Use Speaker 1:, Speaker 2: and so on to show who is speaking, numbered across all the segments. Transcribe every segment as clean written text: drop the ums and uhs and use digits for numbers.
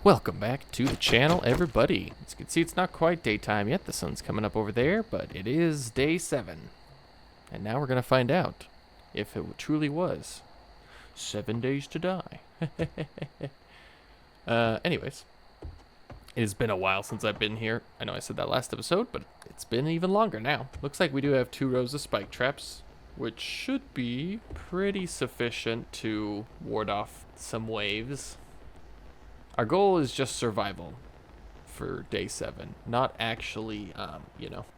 Speaker 1: Welcome back to the channel, everybody. As you can see, it's not quite daytime yet. The sun's coming up over there, but it is day 7. And now we're going to find out if it truly was 7 days to die. Anyways, it has been a while since I've been here. I know I said that last episode, but it's been even longer now. Looks like we do have 2 rows of spike traps, which should be pretty sufficient to ward off some waves. Our goal is just survival for day 7, not actually,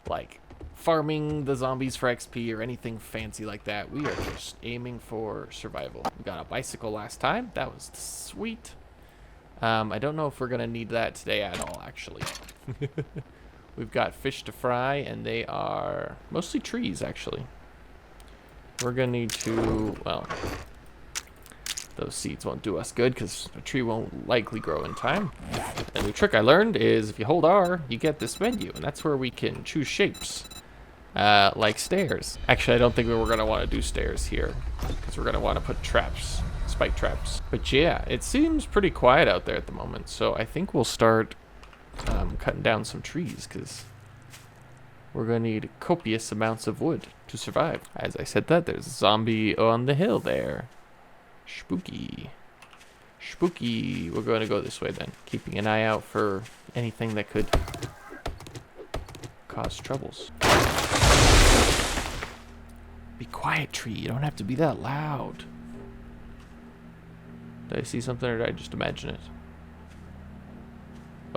Speaker 1: like farming the zombies for XP or anything fancy like that. We are just aiming for survival. We got a bicycle last time. That was sweet. I don't know if we're going to need that today at all, actually. We've got fish to fry, and they are mostly trees, actually. We're going to need to, well, those seeds won't do us good because a tree won't likely grow in time. A new trick I learned is if you hold R, you get this menu, and that's where we can choose shapes, like stairs. Actually, I don't think we're going to want to do stairs here because we're going to want to put traps, spike traps. But yeah, it seems pretty quiet out there at the moment, so I think we'll start cutting down some trees because we're going to need copious amounts of wood to survive. As I said that, there's a zombie on the hill there. Spooky. Spooky. We're going to go this way then. Keeping an eye out for anything that could cause troubles. Be quiet, tree. You don't have to be that loud. Did I see something or did I just imagine it?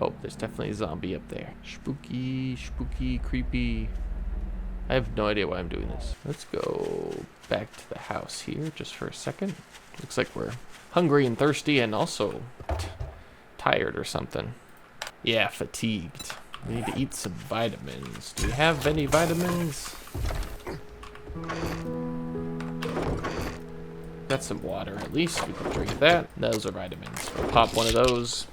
Speaker 1: Oh, there's definitely a zombie up there. Spooky, spooky, creepy. I have no idea why I'm doing this. Let's go back to the house here just for a second. Looks like we're hungry and thirsty and also tired or something. Yeah, fatigued. We need to eat some vitamins. Do we have any vitamins? Got some water at least. We can drink that. Those are vitamins. We'll pop one of those.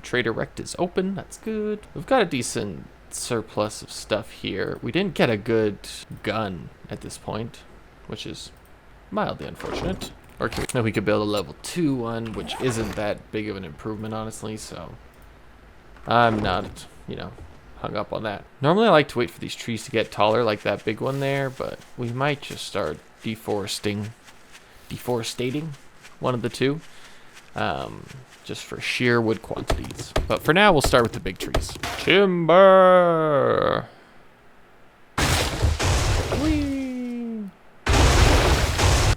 Speaker 1: Trader Rect is open. That's good. We've got a decent surplus of stuff here. We didn't get a good gun at this point, which is mildly unfortunate. Or no, we could build a level 2 one, which isn't that big of an improvement, honestly, so I'm not, hung up on that. Normally I like to wait for these trees to get taller, like that big one there, but we might just start deforesting one of the two. Just for sheer wood quantities. But for now, we'll start with the big trees. Timber! Whee!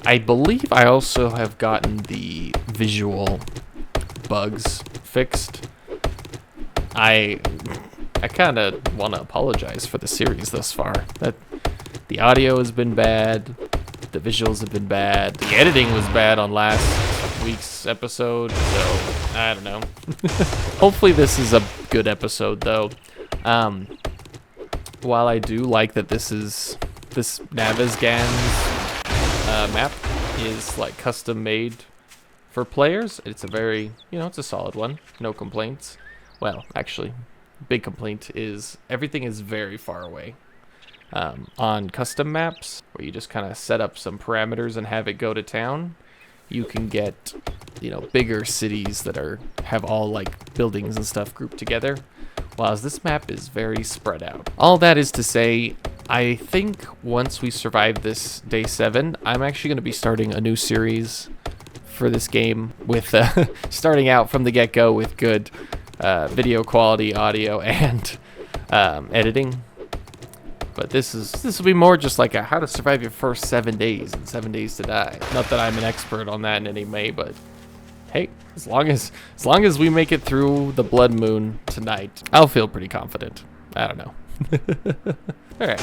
Speaker 1: I believe I also have gotten the visual bugs fixed. I kind of want to apologize for the series thus far. That the audio has been bad, the visuals have been bad, the editing was bad on last week's episode, so I don't know. Hopefully this is a good episode though. While I do like that this Navezgan's map is like custom made for players, it's a very, it's a solid one. No complaints. Well, actually, big complaint is everything is very far away. On custom maps, where you just kind of set up some parameters and have it go to town, you can get, bigger cities that have all like buildings and stuff grouped together, while this map is very spread out. All that is to say, I think once we survive this day 7, I'm actually going to be starting a new series for this game with starting out from the get-go with good video quality, audio, and editing. But this will be more just like a how to survive your first 7 days and 7 days to die. Not that I'm an expert on that in any way, but hey, as long as we make it through the blood moon tonight, I'll feel pretty confident. I don't know. All right,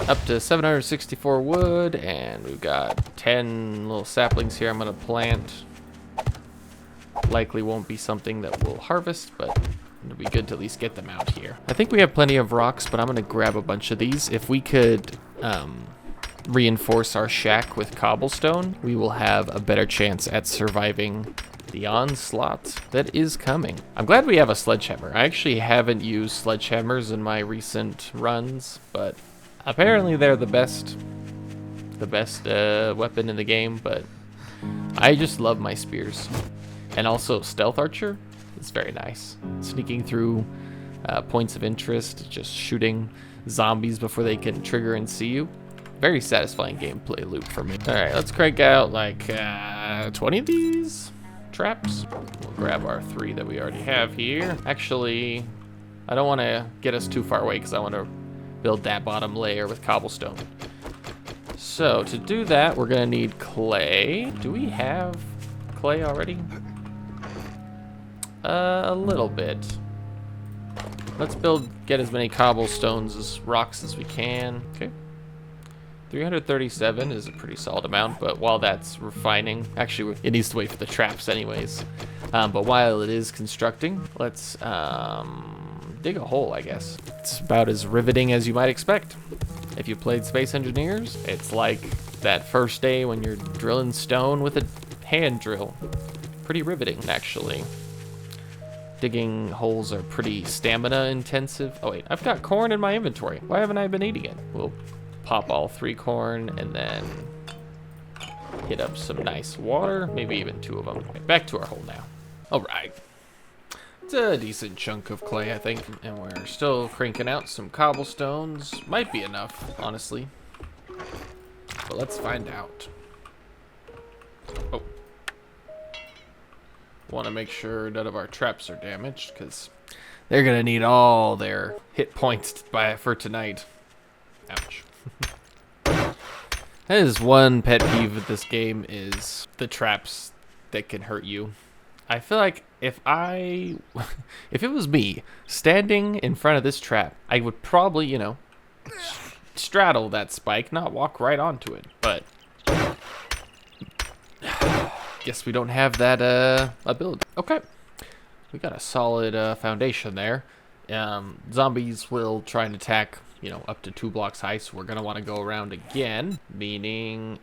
Speaker 1: up to 764 wood, and we've got 10 little saplings here I'm gonna plant. Likely won't be something that we'll harvest, but it'll be good to at least get them out here. I think we have plenty of rocks, but I'm going to grab a bunch of these. If we could reinforce our shack with cobblestone, we will have a better chance at surviving the onslaught that is coming. I'm glad we have a sledgehammer. I actually haven't used sledgehammers in my recent runs, but apparently they're the best the best weapon in the game, but I just love my spears. And also stealth archer, it's very nice. Sneaking through points of interest, just shooting zombies before they can trigger and see you. Very satisfying gameplay loop for me. All right, let's crank out like 20 of these traps. We'll grab our 3 that we already have here. Actually, I don't want to get us too far away because I want to build that bottom layer with cobblestone. So to do that, we're gonna need clay. Do we have clay already? A little bit. Let's get as many cobblestones as rocks as we can. Okay. 337 is a pretty solid amount, but while that's refining, actually it needs to wait for the traps anyways. But while it is constructing, let's dig a hole, I guess. It's about as riveting as you might expect. If you played Space Engineers, it's like that first day when you're drilling stone with a hand drill. Pretty riveting, actually. Digging holes are pretty stamina intensive. Oh wait, I've got corn in my inventory. Why haven't I been eating it? We'll pop all 3 corn and then hit up some nice water, maybe even 2 of them. Okay, back to our hole now. All right. It's a decent chunk of clay, I think, and we're still cranking out some cobblestones. Might be enough, honestly. But let's find out. Oh. Want to make sure none of our traps are damaged, because they're going to need all their hit points for tonight. Ouch. That is one pet peeve with this game, is the traps that can hurt you. I feel like if it was me standing in front of this trap, I would probably, you know, straddle that spike, not walk right onto it. But guess we don't have that ability. Okay, we got a solid foundation there. Zombies will try and attack, you know, up to 2 blocks high, so we're gonna want to go around again, meaning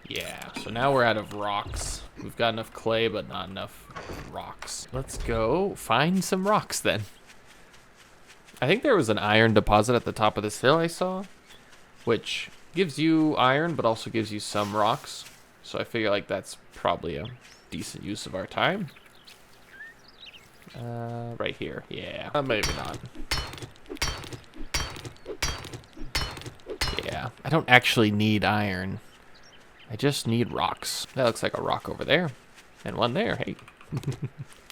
Speaker 1: yeah, so now we're out of rocks. We've got enough clay, but not enough rocks. Let's go find some rocks then. I think there was an iron deposit at the top of this hill I saw, which gives you iron, but also gives you some rocks. So I figure like that's probably a decent use of our time. Right here, yeah, maybe not. Yeah, I don't actually need iron. I just need rocks. That looks like a rock over there. And one there, hey.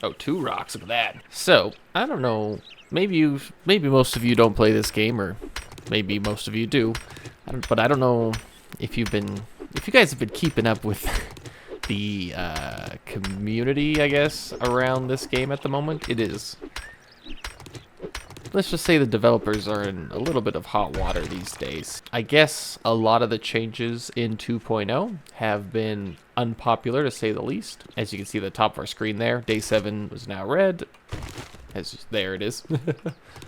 Speaker 1: Oh, 2 rocks, look at that. So, I don't know, maybe most of you don't play this game, or maybe most of you do. But I don't know if you guys have been keeping up with the community, I guess, around this game at the moment. It is, let's just say the developers are in a little bit of hot water these days. I guess a lot of the changes in 2.0 have been unpopular, to say the least. As you can see at the top of our screen there, day 7 was now red. There it is.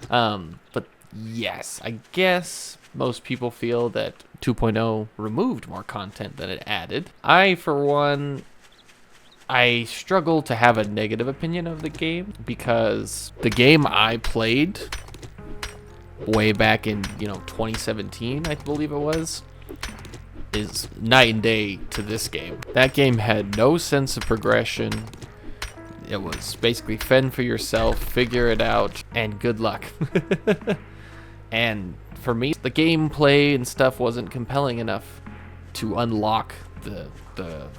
Speaker 1: But yes, I guess most people feel that 2.0 removed more content than it added. I, for one, I struggle to have a negative opinion of the game, because the game I played way back in, 2017, I believe it was, is night and day to this game. That game had no sense of progression. It was basically fend for yourself, figure it out, and good luck. And for me, the gameplay and stuff wasn't compelling enough to unlock the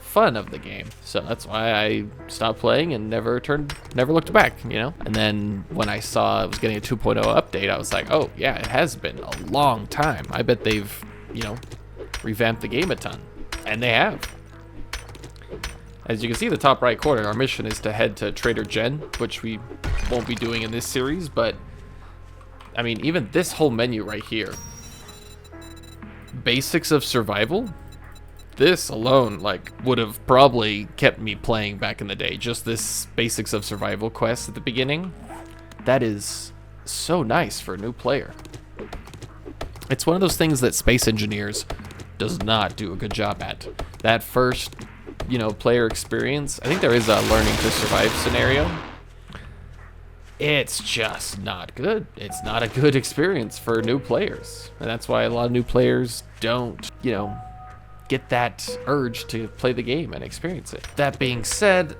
Speaker 1: fun of the game. So that's why I stopped playing and never looked back, And then when I saw it was getting a 2.0 update, I was like, oh yeah, it has been a long time. I bet they've, revamped the game a ton. And they have. As you can see in the top right corner, our mission is to head to Trader Jen, which we won't be doing in this series, but I mean, even this whole menu right here, basics of survival, this alone, would have probably kept me playing back in the day. Just this basics of survival quest at the beginning, that is so nice for a new player. It's one of those things that Space Engineers does not do a good job at. That first, player experience, I think there is a learning to survive scenario. It's just not good. It's not a good experience for new players. And that's why a lot of new players don't, get that urge to play the game and experience it. That being said,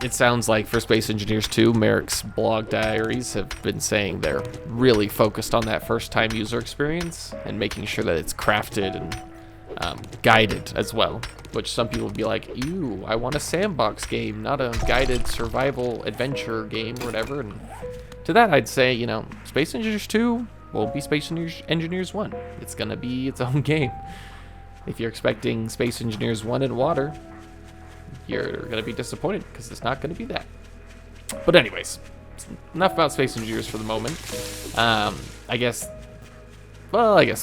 Speaker 1: it sounds like for Space Engineers 2, Merrick's blog diaries have been saying they're really focused on that first-time user experience and making sure that it's crafted and guided as well, which some people would be like, ew, I want a sandbox game, not a guided survival adventure game or whatever. And to that, I'd say, you know, Space Engineers 2 will be Space Engineers 1. It's going to be its own game. If you're expecting Space Engineers 1 in water, you're going to be disappointed because it's not going to be that. But anyways, enough about Space Engineers for the moment. I guess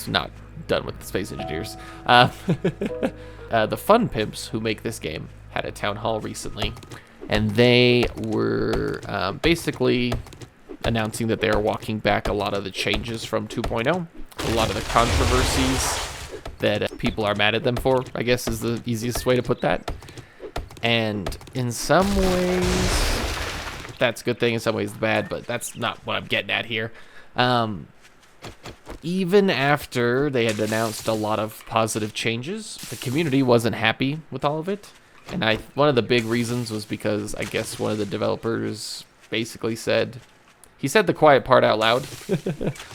Speaker 1: not done with the Space Engineers. The Fun Pimps who make this game had a town hall recently, and they were basically announcing that they are walking back a lot of the changes from 2.0, a lot of the controversies that people are mad at them for, I guess is the easiest way to put that. And in some ways, that's a good thing, in some ways bad, but that's not what I'm getting at here. Even after they had announced a lot of positive changes, the community wasn't happy with all of it. And one of the big reasons was because I guess one of the developers basically said the quiet part out loud,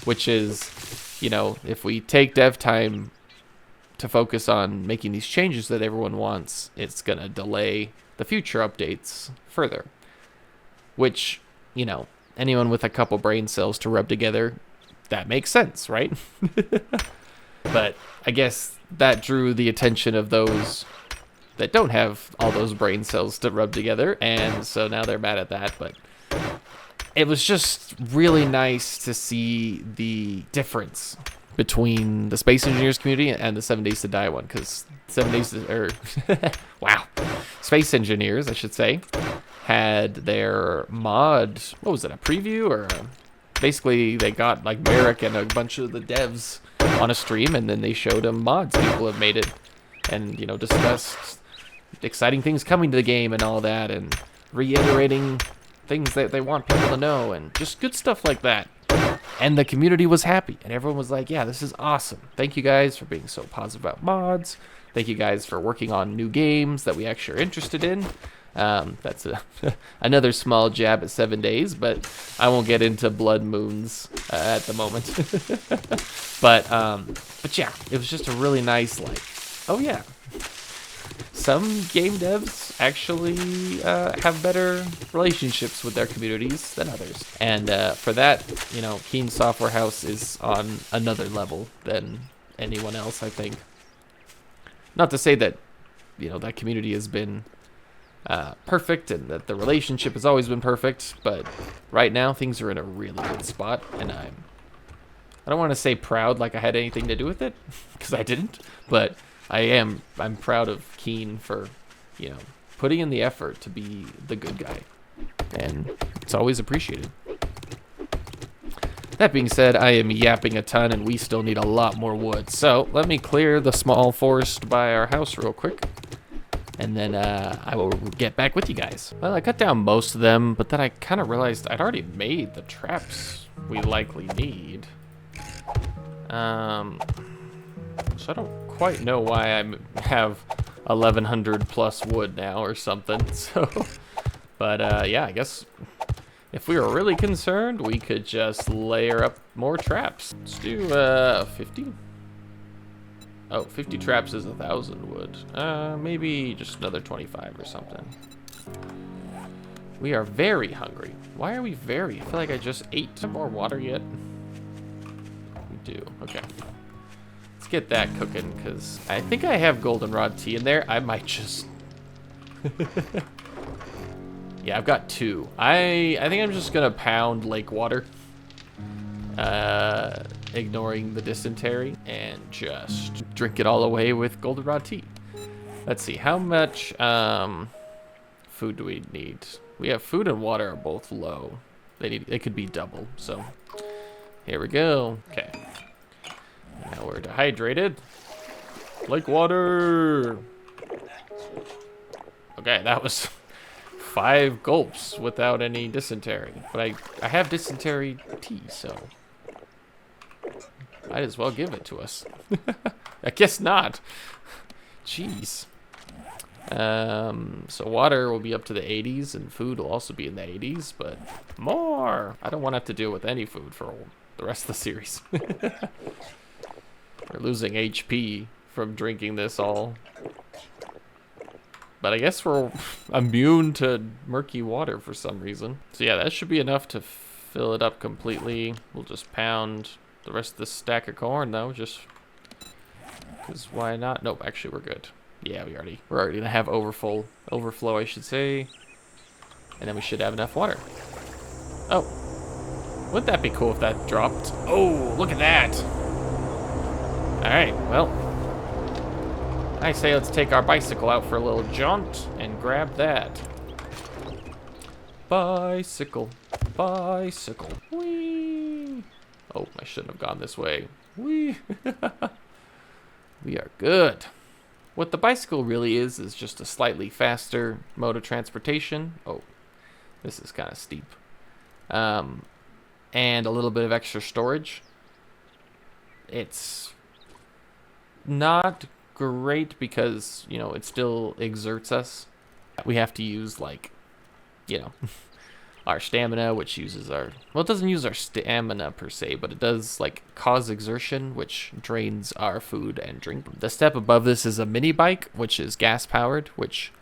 Speaker 1: which is, you know, if we take dev time to focus on making these changes that everyone wants, it's going to delay the future updates further. Which, you know, anyone with a couple brain cells to rub together, that makes sense, right? But I guess that drew the attention of those that don't have all those brain cells to rub together, and so now they're mad at that. But it was just really nice to see the difference between the Space Engineers community and the 7 Days to Die one, because Space Engineers, I should say, had their mod, what was it, a preview or basically they got like Merrick and a bunch of the devs on a stream, and then they showed them mods people have made it, and, you know, discussed exciting things coming to the game and all that, and reiterating things that they want people to know, and just good stuff like that. And the community was happy, and everyone was like, yeah, this is awesome. Thank you guys for being so positive about mods. Thank you guys for working on new games that we actually are interested in. That's another small jab at 7 Days, but I won't get into Blood Moons at the moment. But yeah, it was just a really nice, like, oh yeah, some game devs actually have better relationships with their communities than others. And for that, you know, Keen Software House is on another level than anyone else, I think. Not to say that, you know, that community has been perfect and that the relationship has always been perfect, but right now things are in a really good spot, and I don't want to say proud like I had anything to do with it, because I didn't, but I'm proud of Keen for, you know, putting in the effort to be the good guy, and it's always appreciated. That being said, I am yapping a ton, and we still need a lot more wood, so let me clear the small forest by our house real quick, and then I will get back with you guys. Well, I cut down most of them, but then I kind of realized I'd already made the traps we likely need. So I don't quite know why I have 1,100 plus wood now or something. So, but yeah, I guess if we were really concerned, we could just layer up more traps. Let's do 50. Oh, 50 traps is 1,000 wood. Maybe just another 25 or something. We are very hungry. Why are we very? I feel like I just ate some more water yet. We do. Okay. Let's get that cooking, because I think I have goldenrod tea in there. I might just... Yeah, I've got 2. I think I'm just going to pound lake water. Ignoring the dysentery, and just drink it all away with goldenrod tea. Let's see, how much food do we need? We have food and water are both low. It could be double, so here we go. Okay. Now we're dehydrated. Lake water. Okay, that was 5 gulps without any dysentery. But I have dysentery tea, so might as well give it to us. I guess not. Jeez. So water will be up to the 80s, and food will also be in the 80s, but more! I don't want to have to deal with any food for the rest of the series. We're losing HP from drinking this all. But I guess we're immune to murky water for some reason. So yeah, that should be enough to fill it up completely. We'll just pound the rest of this stack of corn though, just because why not? Nope, actually we're good. Yeah, we're already gonna have overflow I should say. And then we should have enough water. Oh, wouldn't that be cool if that dropped? Oh, look at that. All right, well, I say let's take our bicycle out for a little jaunt and grab that. Bicycle, bicycle, whee! Oh, I shouldn't have gone this way. Whee! We are good. What the bicycle really is just a slightly faster mode of transportation. Oh, this is kind of steep. And a little bit of extra storage. It's not great because, you know, it still exerts us. We have to use, like, you know, our stamina, which uses our, well, it doesn't use our stamina per se, but it does, like, cause exertion, which drains our food and drink. The step above this is a mini bike, which is gas powered, which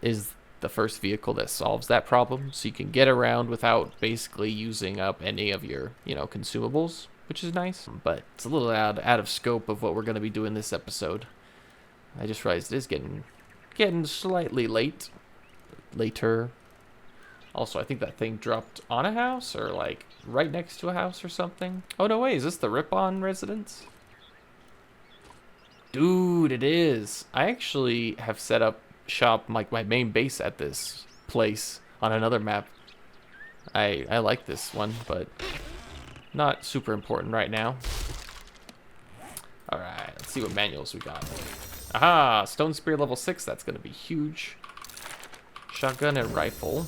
Speaker 1: is the first vehicle that solves that problem. So you can get around without basically using up any of your, you know, consumables, which is nice, but it's a little out of scope of what we're going to be doing this episode. I just realized it is getting slightly later. Also, I think that thing dropped on a house or like right next to a house or something. Oh no, wait, is this the Rip-On residence? Dude, it is. I actually have set up shop, like my main base at this place on another map. I like this one, but not super important right now. Alright, let's see what manuals we got. Aha! Stone Spear level 6, that's gonna be huge. Shotgun and rifle.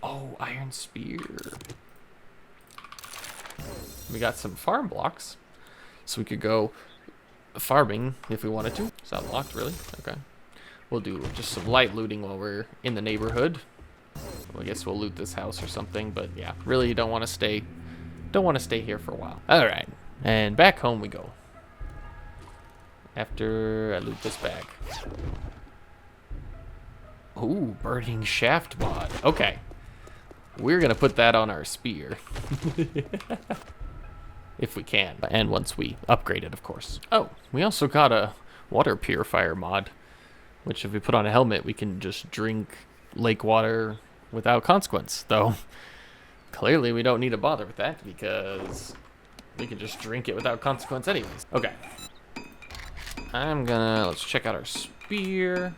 Speaker 1: Oh, Iron Spear. We got some farm blocks, so we could go farming if we wanted to. Is that locked, really? Okay. We'll do just some light looting while we're in the neighborhood. Well, I guess we'll loot this house or something, but yeah, really don't want to stay here for a while. All right, and back home we go. After I loot this bag. Ooh, burning shaft mod. Okay. We're gonna put that on our spear. If we can, and once we upgrade it, of course. Oh, we also got a water purifier mod, which if we put on a helmet, we can just drink lake water without consequence. Though, clearly we don't need to bother with that because we can just drink it without consequence anyways. Okay. Let's check out our spear.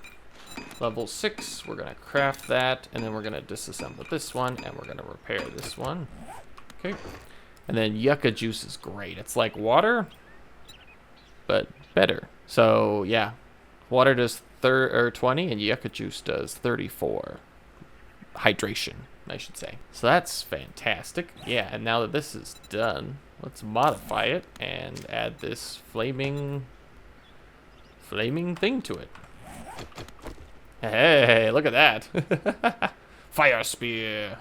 Speaker 1: Level 6, we're gonna craft that, and then we're gonna disassemble this one, and we're gonna repair this one. Okay. And then yucca juice is great. It's like water, but better. So yeah, water does 20, and yucca juice does 34. Hydration, I should say. So that's fantastic. Yeah, and now that this is done, let's modify it and add this flaming thing to it. Hey, look at that. Fire spear.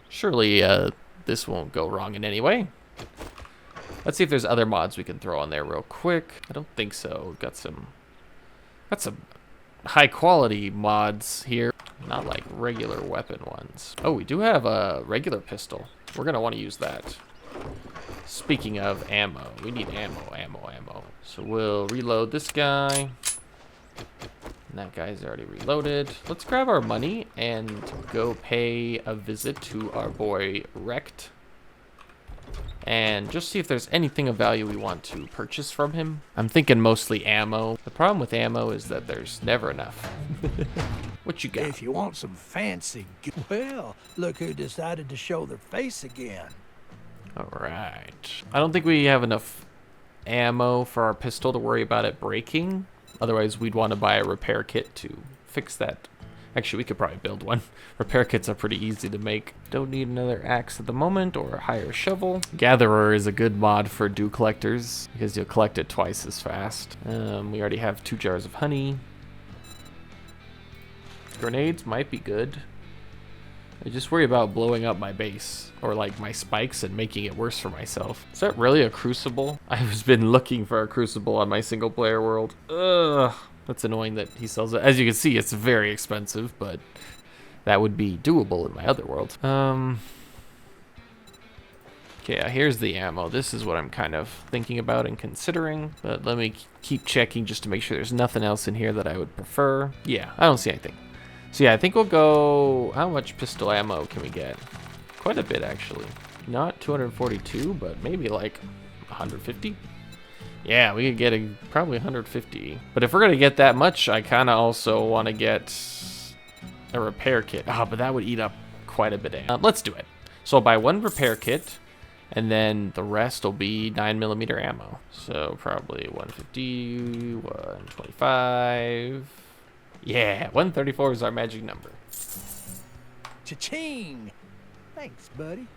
Speaker 1: Surely this won't go wrong in any way. Let's see if there's other mods we can throw on there real quick. I don't think so. Got some high quality mods here. Not like regular weapon ones. Oh, we do have a regular pistol. We're gonna want to use that. Speaking of ammo, we need ammo. So we'll reload this guy. And that guy's already reloaded. Let's grab our money and go pay a visit to our boy Wrecked. And just see if there's anything of value we want to purchase from him. I'm thinking mostly ammo. The problem with ammo is that there's never enough. What you got?
Speaker 2: If you want some fancy, well, look who decided to show their face again.
Speaker 1: All right. I don't think we have enough ammo for our pistol to worry about it breaking. Otherwise, we'd want to buy a repair kit to fix that Actually, we could probably build one. Repair kits are pretty easy to make. Don't need another axe at the moment or hire a shovel. Gatherer is a good mod for dew collectors because you'll collect it twice as fast. We already have 2 jars of honey. Grenades might be good. I just worry about blowing up my base or like my spikes and making it worse for myself. Is that really a crucible? I've been looking for a crucible on my single player world. Ugh. That's annoying that he sells it. As you can see, it's very expensive, but that would be doable in my other world. Okay, here's the ammo. This is what I'm kind of thinking about and considering, but let me keep checking just to make sure there's nothing else in here that I would prefer. Yeah, I don't see anything. So yeah, I think we'll go, how much pistol ammo can we get? Quite a bit, actually. Not 242, but maybe like 150? Yeah, we could get probably 150. But if we're going to get that much, I kind of also want to get a repair kit. Oh, but that would eat up quite a bit of ammo. Let's do it. So I'll buy 1 repair kit, and then the rest will be 9mm ammo. So probably 150, 125. Yeah, 134 is our magic number.
Speaker 2: Cha-ching! Thanks, buddy.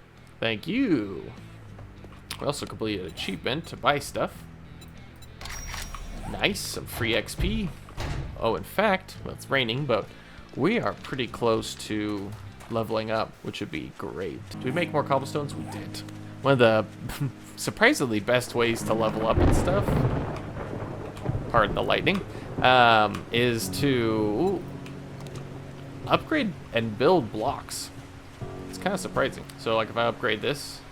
Speaker 1: Thank you. We also completed an achievement to buy stuff. Nice, some free XP. Oh, in fact, well, it's raining, but we are pretty close to leveling up, which would be great. Did we make more cobblestones? We did. One of the surprisingly best ways to level up and stuff, pardon the lightning, is to upgrade and build blocks. It's kind of surprising. So like if I upgrade this,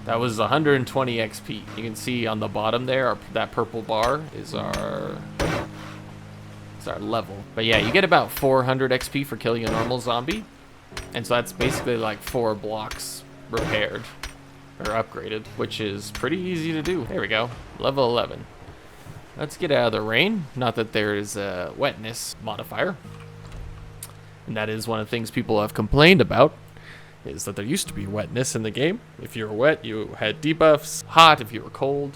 Speaker 1: that was 120 XP. You can see on the bottom there, that purple bar is our level. But yeah, you get about 400 XP for killing a normal zombie. And so that's basically like 4 blocks repaired or upgraded, which is pretty easy to do. There we go, level 11. Let's get out of the rain. Not that there is a wetness modifier. And that is one of the things people have complained about, is that there used to be wetness in the game. If you were wet, you had debuffs. Hot if you were cold.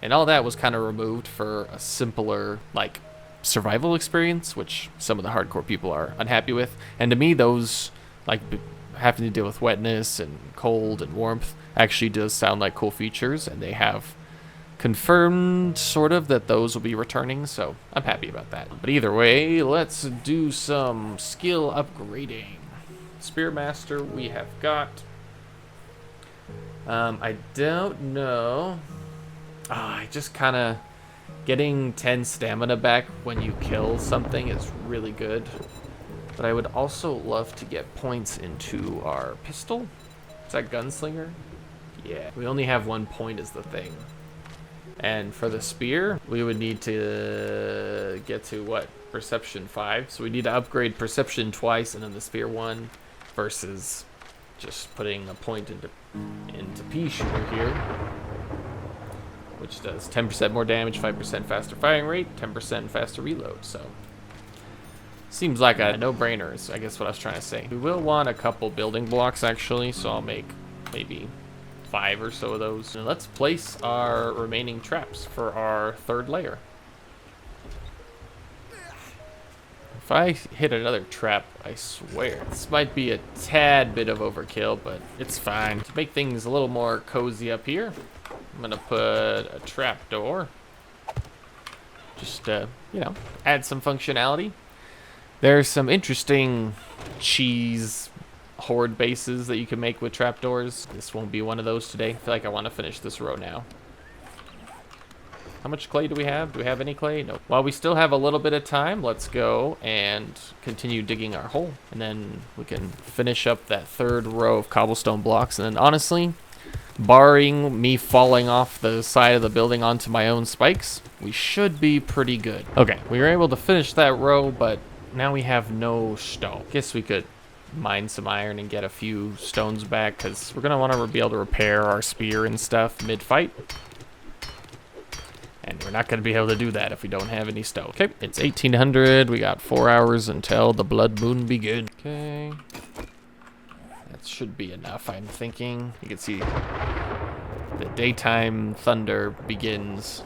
Speaker 1: And all that was kind of removed for a simpler, like, survival experience, which some of the hardcore people are unhappy with. And to me, those, like, having to deal with wetness and cold and warmth actually does sound like cool features, and they have confirmed, sort of, that those will be returning, so I'm happy about that. But either way, let's do some skill upgrading. Spearmaster we have got. I don't know. I just kind of getting 10 stamina back when you kill something is really good. But I would also love to get points into our pistol. Is that gunslinger? Yeah, we only have 1 point is the thing. And for the spear, we would need to get to what? Perception 5. So we need to upgrade perception twice and then the spear 1 versus just putting a point into pea shooter here, which does 10% more damage, 5% faster firing rate, 10% faster reload. So seems like a no-brainer is I guess what I was trying to say. We will want a couple building blocks actually, so I'll make maybe 5 or so of those. And let's place our remaining traps for our 3rd layer. If I hit another trap, I swear, this might be a tad bit of overkill, but it's fine. To make things a little more cozy up here, I'm gonna put a trap door. Just, you know, add some functionality. There's some interesting cheese Horde bases that you can make with trapdoors. This won't be one of those today. I feel like I want to finish this row now. How much clay do we have? Do we have any clay? No. While we still have a little bit of time, let's go and continue digging our hole. And then we can finish up that 3rd row of cobblestone blocks. And then honestly, barring me falling off the side of the building onto my own spikes, we should be pretty good. Okay, we were able to finish that row, but now we have no stone. Guess we could mine some iron and get a few stones back, because we're going to want to be able to repair our spear and stuff mid-fight. And we're not going to be able to do that if we don't have any stone. Okay, it's 1800. We got 4 hours until the blood moon begins. Okay. That should be enough, I'm thinking. You can see the daytime thunder begins.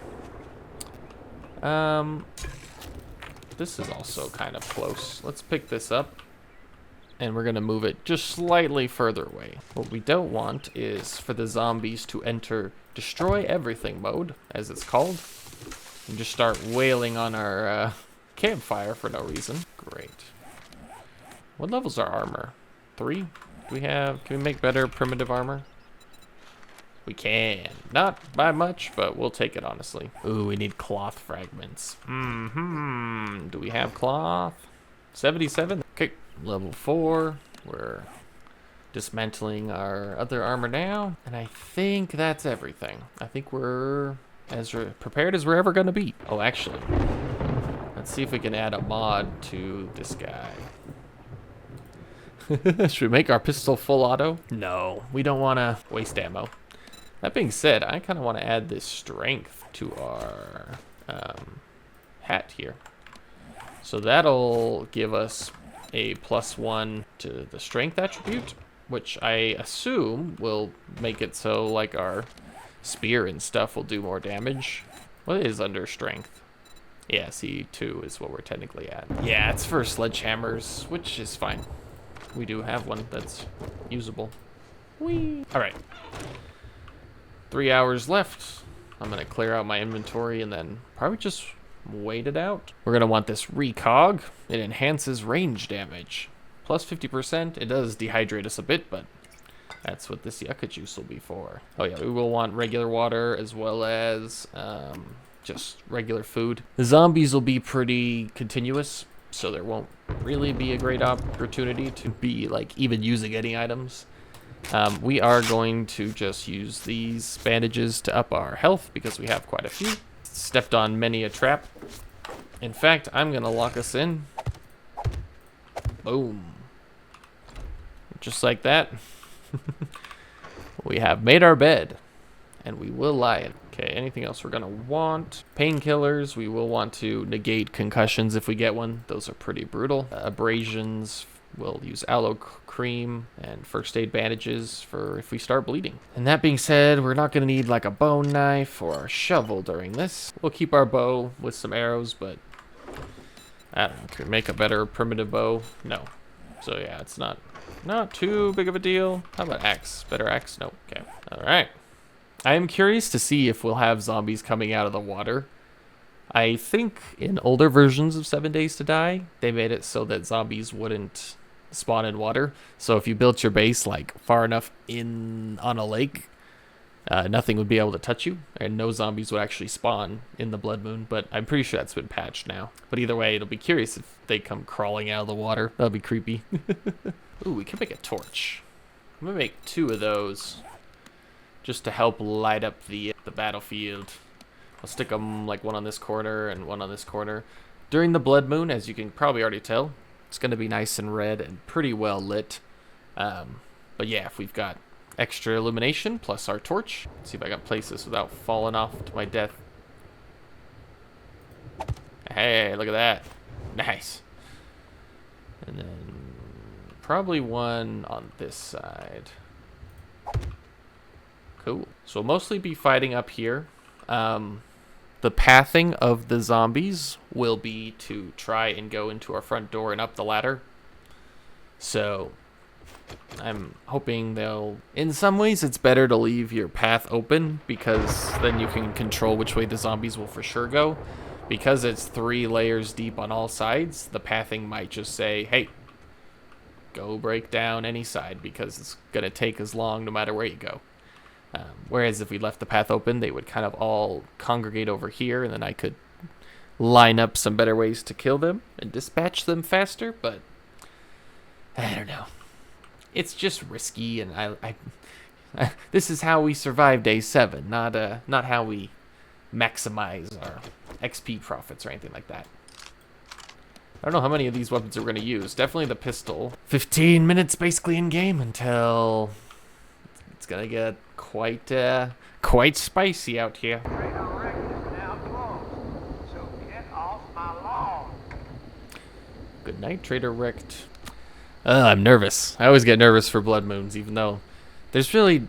Speaker 1: This is also kind of close. Let's pick this up. And we're going to move it just slightly further away. What we don't want is for the zombies to enter destroy everything mode, as it's called. And just start wailing on our campfire for no reason. Great. What level's our armor? 3? Do we have... Can we make better primitive armor? We can. Not by much, but we'll take it, honestly. Ooh, we need cloth fragments. Do we have cloth? 77? Okay, level 4. We're dismantling our other armor now. And I think that's everything. I think we're as prepared as we're ever going to be. Oh, actually, let's see if we can add a mod to this guy. Should we make our pistol full auto? No, we don't want to waste ammo. That being said, I kind of want to add this strength to our hat here. So that'll give us a +1 to the strength attribute, which I assume will make it so like our spear and stuff will do more damage. What is under strength? Yeah, C2 is what we're technically at. Yeah, it's for sledgehammers, which is fine. We do have one that's usable. Whee! All right. 3 hours left. I'm gonna clear out my inventory and then probably just wait it out. We're gonna want this recog. It enhances range damage. Plus 50%. It does dehydrate us a bit, but that's what this yucca juice will be for. Oh yeah, we will want regular water as well as just regular food. The zombies will be pretty continuous, so there won't really be a great opportunity to be like even using any items. We are going to just use these bandages to up our health because we have quite a few. Stepped on many a trap. In fact, I'm gonna lock us in. Boom. Just like that. We have made our bed and we will lie in. Okay, anything else we're gonna want? Painkillers. We will want to negate concussions if we get one. Those are pretty brutal. Abrasions. We'll use aloe cream and first aid bandages for if we start bleeding. And that being said, we're not gonna need like a bone knife or a shovel during this. We'll keep our bow with some arrows, but I don't know, can we make a better primitive bow? No. So yeah, it's not too big of a deal. How about axe? Better axe? No. Okay. All right. I am curious to see if we'll have zombies coming out of the water. I think in older versions of 7 Days to Die, they made it so that zombies wouldn't spawn in water. So if you built your base like far enough in on a lake, nothing would be able to touch you, and no zombies would actually spawn in the Blood Moon. But I'm pretty sure that's been patched now. But either way, it'll be curious if they come crawling out of the water. That'll be creepy. Ooh, we can make a torch. I'm gonna make 2 of those just to help light up the battlefield. I'll stick them like one on this corner and one on this corner. During the Blood Moon, as you can probably already tell, it's going to be nice and red and pretty well lit. But yeah, if we've got extra illumination plus our torch, let's see if I can place this without falling off to my death. Hey, look at that. Nice. And then probably one on this side. Cool. So we'll mostly be fighting up here. The pathing of the zombies will be to try and go into our front door and up the ladder. So I'm hoping they'll... In some ways, it's better to leave your path open because then you can control which way the zombies will for sure go. Because it's 3 layers deep on all sides, the pathing might just say, hey, go break down any side because it's going to take as long no matter where you go. Whereas if we left the path open, they would kind of all congregate over here, and then I could line up some better ways to kill them and dispatch them faster, but I don't know. It's just risky, and I this is how we survive day 7, not how we maximize our XP profits or anything like that. I don't know how many of these weapons we're going to use. Definitely the pistol. 15 minutes basically in game until it's going to get quite spicy out here. Good night, Trader Wrecked. I'm nervous. I always get nervous for Blood Moons, even though there's really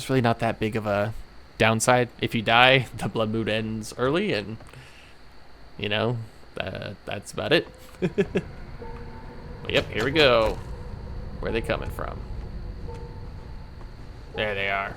Speaker 1: not that big of a downside. If you die, the Blood Moon ends early, and you know, That's about it. But yep, here we go. Where are they coming from? There they are.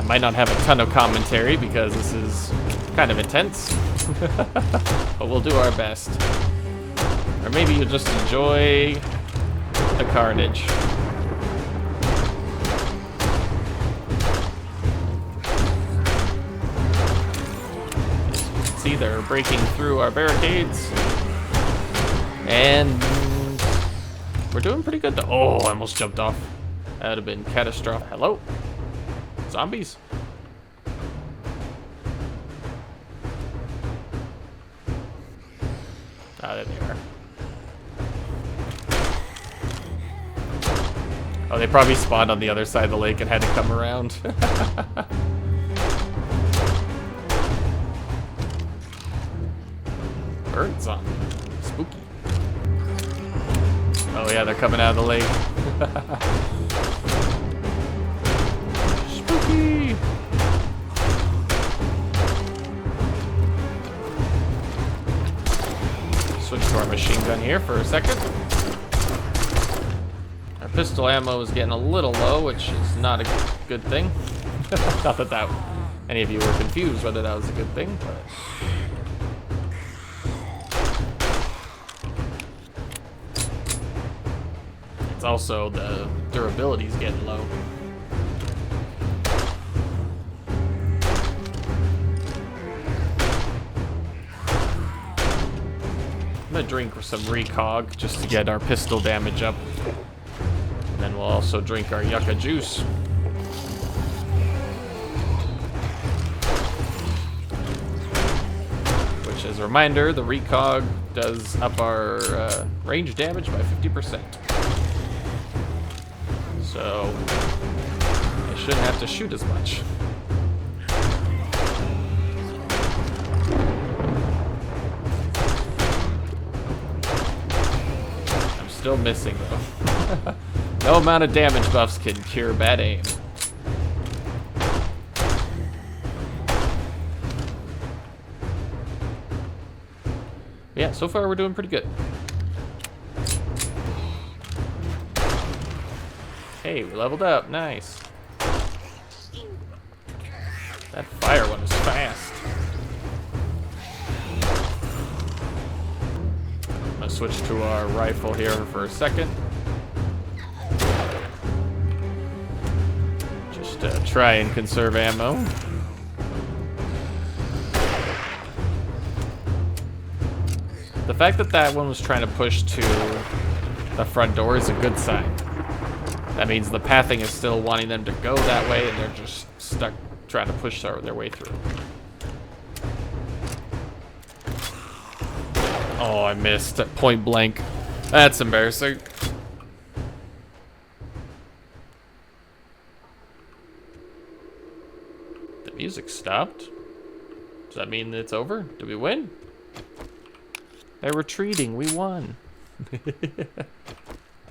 Speaker 1: Might not have a ton of commentary because this is kind of intense, but we'll do our best. Or maybe you'll just enjoy the carnage. See, they're breaking through our barricades, and we're doing pretty good though. Oh, I almost jumped off. That would have been catastrophic. Hello? Zombies? Ah, there they are. Oh, they probably spawned on the other side of the lake and had to come around. Bird zombie. Spooky. Oh yeah, they're coming out of the lake. Spooky! Switch to our machine gun here for a second. Our pistol ammo is getting a little low, which is not a good thing. Not that any of you were confused whether that was a good thing, but... It's also the durability's getting low. I'm gonna drink some recog just to get our pistol damage up. And then we'll also drink our yucca juice. Which, as a reminder, the recog does up our range damage by 50%. So, I shouldn't have to shoot as much. I'm still missing though. No amount of damage buffs can cure bad aim. Yeah, so far we're doing pretty good. Hey, we leveled up. Nice. That fire one is fast. I'm gonna switch to our rifle here for a second. Just try and conserve ammo. The fact that that one was trying to push to the front door is a good sign. That means the pathing is still wanting them to go that way, and they're just stuck trying to push their way through. Oh, I missed at point blank. That's embarrassing. The music stopped. Does that mean it's over? Did we win? They're retreating. We won.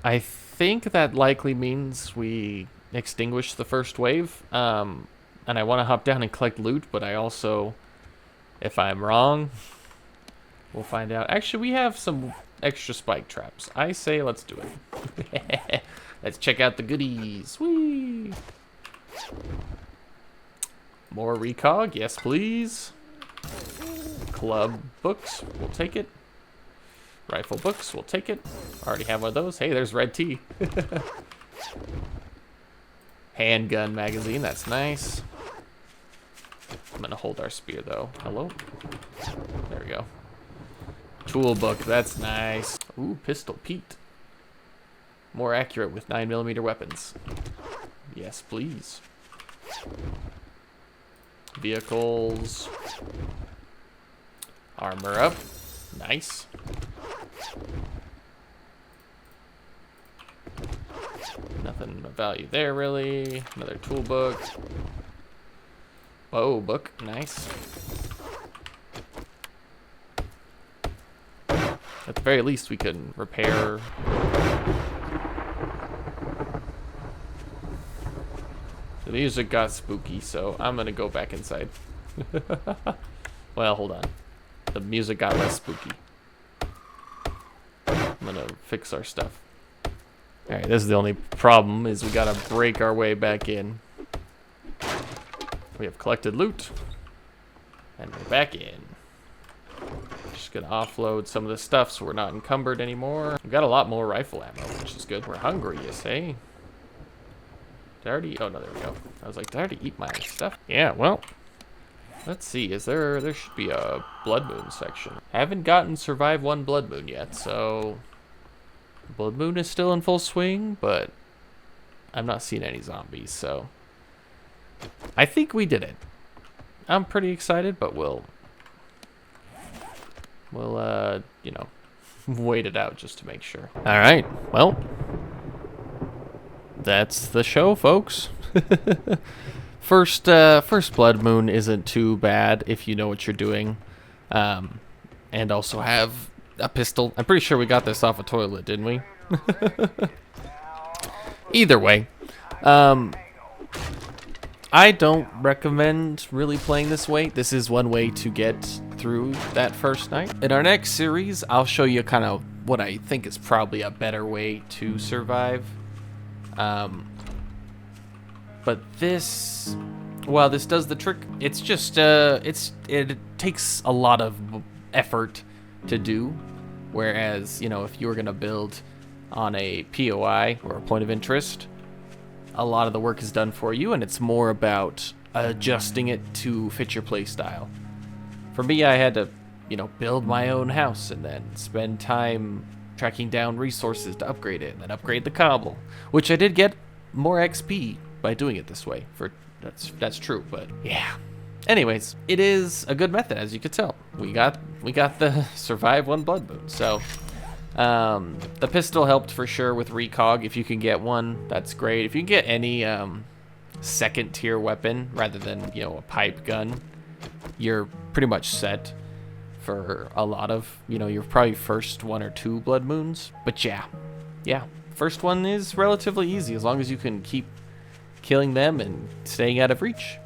Speaker 1: I think that likely means we extinguish the first wave. And I want to hop down and collect loot, but I also, if I'm wrong, we'll find out. Actually, we have some extra spike traps. I say let's do it. Let's check out the goodies. Whee! More recog, yes please. Club books, we'll take it. Rifle books, we'll take it. Already have one of those. Hey, there's red tea. Handgun magazine, that's nice. I'm gonna hold our spear though. Hello? There we go. Tool book, that's nice. Ooh, pistol Pete. More accurate with 9mm weapons. Yes, please. Vehicles. Armor up. Nice. Nothing of value there, really. Another tool book. Oh, book. Nice. At the very least, we can repair. The music got spooky, so I'm gonna go back inside. Well, hold on. The music got less spooky. I'm gonna fix our stuff. Alright, this is the only problem, is we gotta break our way back in. We have collected loot. And we're back in. Just gonna offload some of the stuff so we're not encumbered anymore. We've got a lot more rifle ammo, which is good. We're hungry, you say? Did I already? Oh no, there we go. I was like, did I already eat my stuff? Yeah, well, let's see. Is there should be a Blood Moon section. I haven't gotten Survive 1 Blood Moon yet, so Blood Moon is still in full swing, but I'm not seeing any zombies, so I think we did it. I'm pretty excited, but we'll you know, wait it out just to make sure. All right, well, that's the show, folks. First Blood Moon isn't too bad if you know what you're doing, and also have a pistol. I'm pretty sure we got this off a toilet, didn't we? Either way, I don't recommend really playing this way. This is one way to get through that first night. In our next series, I'll show you kind of what I think is probably a better way to survive. But this, while this does the trick, it's just it takes a lot of effort to do. Whereas, you know, if you were gonna build on a POI or a point of interest, a lot of the work is done for you, and it's more about adjusting it to fit your play style. For me, I had to, you know, build my own house and then spend time tracking down resources to upgrade it and then upgrade the cobble, which I did get more XP by doing it this way. That's true, but yeah. Anyways, it is a good method, as you could tell. We got the Survive 1 Blood Moon. So the pistol helped for sure with recog. If you can get one, that's great. If you can get any second tier weapon rather than, you know, a pipe gun, you're pretty much set for a lot of, you know, your probably first 1 or 2 Blood Moons. But yeah, first one is relatively easy as long as you can keep killing them and staying out of reach.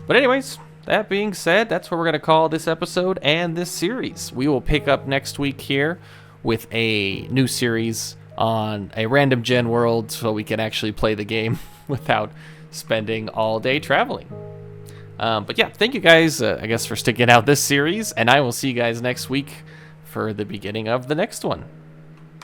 Speaker 1: But anyways, that being said, that's what we're going to call this episode and this series. We will pick up next week here with a new series on a random gen world so we can actually play the game without spending all day traveling. But yeah, thank you guys, I guess, for sticking out this series, and I will see you guys next week for the beginning of the next one.